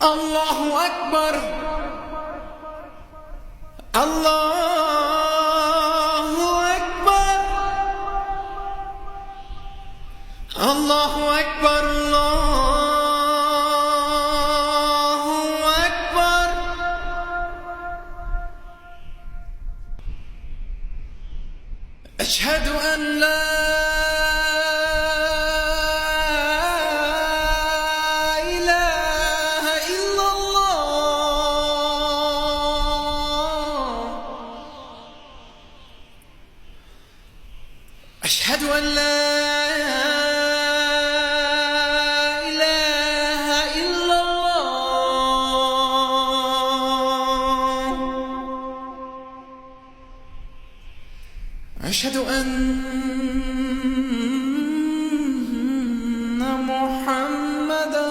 الله أكبر الله أكبر الله أكبر الله أكبر. أشهد أن لا إله إلا الله. أشهد أن لا إله إلا الله. أشهد أن محمدًا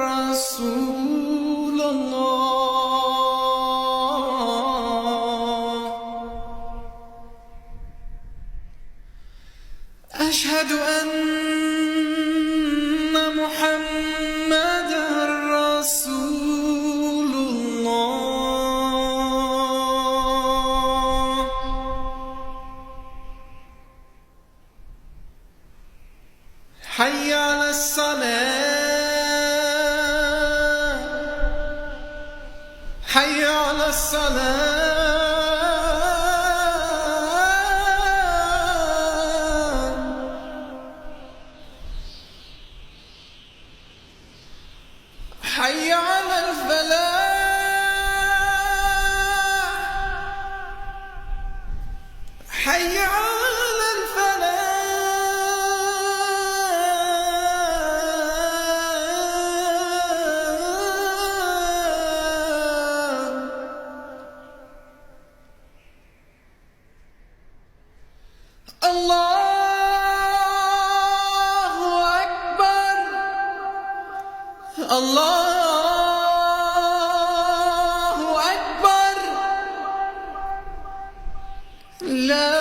رسول الله. أشهد أن محمدًا رسول الله. حي على الصلاة حي على الصلاة. حي على الفلاح حي على الفلاح. الله أكبر الله أكبر. لا